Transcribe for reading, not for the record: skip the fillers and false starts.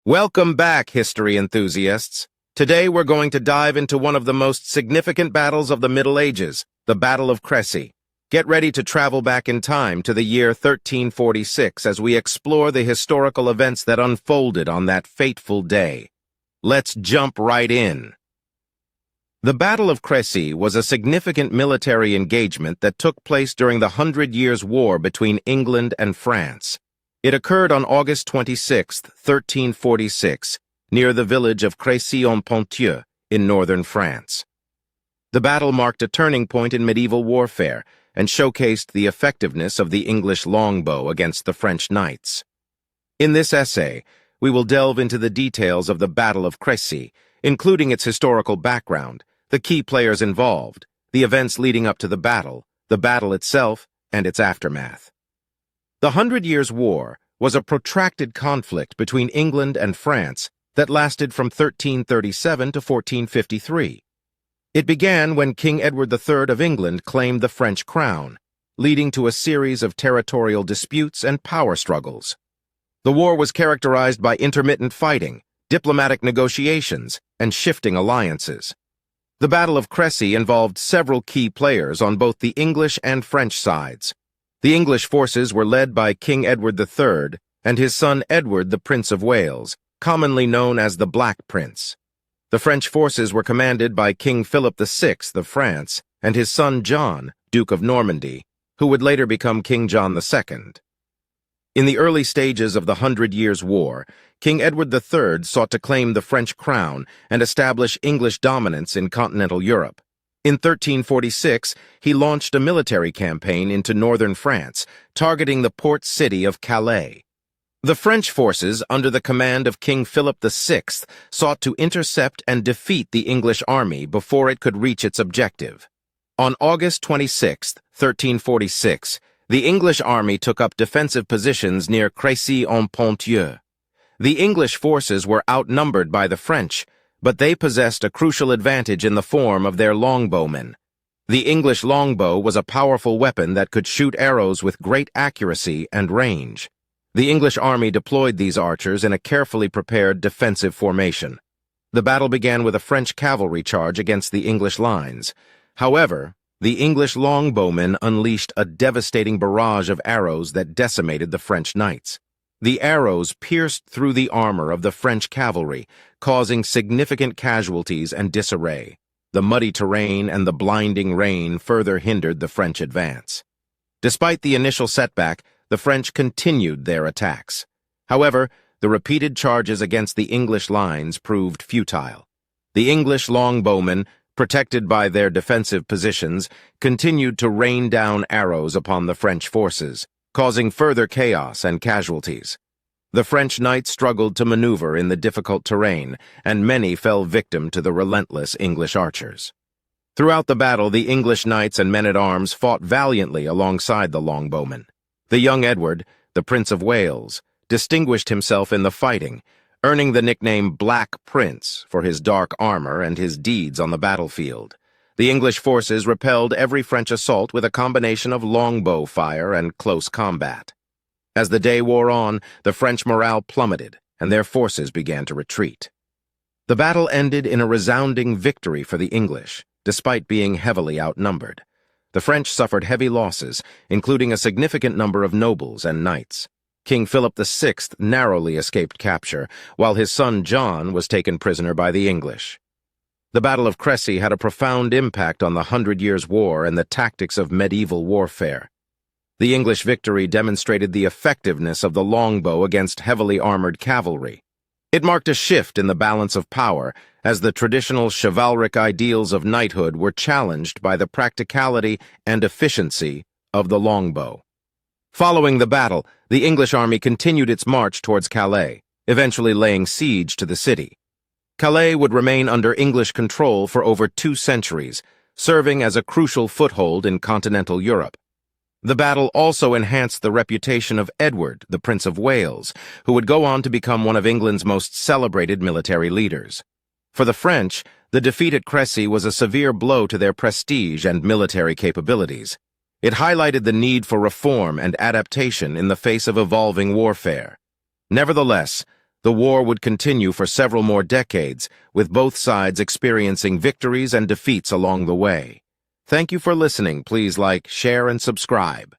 Welcome back, history enthusiasts. Today we're going to dive into one of the most significant battles of the Middle Ages, the Battle of Crecy. Get ready to travel back in time to the year 1346 as we explore the historical events that unfolded on that fateful day. Let's jump right in. The Battle of Crecy was a significant military engagement that took place during the 100 Years' War between England and France. It occurred on August 26, 1346, near the village of Crécy-en-Ponthieu in northern France. The battle marked a turning point in medieval warfare and showcased the effectiveness of the English longbow against the French knights. In this essay, we will delve into the details of the Battle of Crecy, including its historical background, the key players involved, the events leading up to the battle itself, and its aftermath. The 100 Years' War was a protracted conflict between England and France that lasted from 1337 to 1453. It began when King Edward III of England claimed the French crown, leading to a series of territorial disputes and power struggles. The war was characterized by intermittent fighting, diplomatic negotiations, and shifting alliances. The Battle of Crecy involved several key players on both the English and French sides. The English forces were led by King Edward III and his son Edward, the Prince of Wales, commonly known as the Black Prince. The French forces were commanded by King Philip VI of France and his son John, Duke of Normandy, who would later become King John II. In the early stages of the 100 Years' War, King Edward III sought to claim the French crown and establish English dominance in continental Europe. In 1346, he launched a military campaign into northern France, targeting the port city of Calais. The French forces, under the command of King Philip VI, sought to intercept and defeat the English army before it could reach its objective. On August 26, 1346, the English army took up defensive positions near Crécy-en-Ponthieu. The English forces were outnumbered by the French, but they possessed a crucial advantage in the form of their longbowmen. The English longbow was a powerful weapon that could shoot arrows with great accuracy and range. The English army deployed these archers in a carefully prepared defensive formation. The battle began with a French cavalry charge against the English lines. However, the English longbowmen unleashed a devastating barrage of arrows that decimated the French knights. The arrows pierced through the armor of the French cavalry, causing significant casualties and disarray. The muddy terrain and the blinding rain further hindered the French advance. Despite the initial setback, the French continued their attacks. However, the repeated charges against the English lines proved futile. The English longbowmen, protected by their defensive positions, continued to rain down arrows upon the French forces, causing further chaos and casualties. The French knights struggled to maneuver in the difficult terrain, and many fell victim to the relentless English archers. Throughout the battle, the English knights and men-at-arms fought valiantly alongside the longbowmen. The young Edward, the Prince of Wales, distinguished himself in the fighting, earning the nickname Black Prince for his dark armor and his deeds on the battlefield. The English forces repelled every French assault with a combination of longbow fire and close combat. As the day wore on, the French morale plummeted, and their forces began to retreat. The battle ended in a resounding victory for the English, despite being heavily outnumbered. The French suffered heavy losses, including a significant number of nobles and knights. King Philip VI narrowly escaped capture, while his son John was taken prisoner by the English. The Battle of Crecy had a profound impact on the 100 Years' War and the tactics of medieval warfare. The English victory demonstrated the effectiveness of the longbow against heavily armored cavalry. It marked a shift in the balance of power, as the traditional chivalric ideals of knighthood were challenged by the practicality and efficiency of the longbow. Following the battle, the English army continued its march towards Calais, eventually laying siege to the city. Calais would remain under English control for over 2 centuries, serving as a crucial foothold in continental Europe. The battle also enhanced the reputation of Edward, the Prince of Wales, who would go on to become one of England's most celebrated military leaders. For the French, the defeat at Crécy was a severe blow to their prestige and military capabilities. It highlighted the need for reform and adaptation in the face of evolving warfare. Nevertheless, The war would continue for several more decades, with both sides experiencing victories and defeats along the way. Thank you for listening. Please like, share, and subscribe.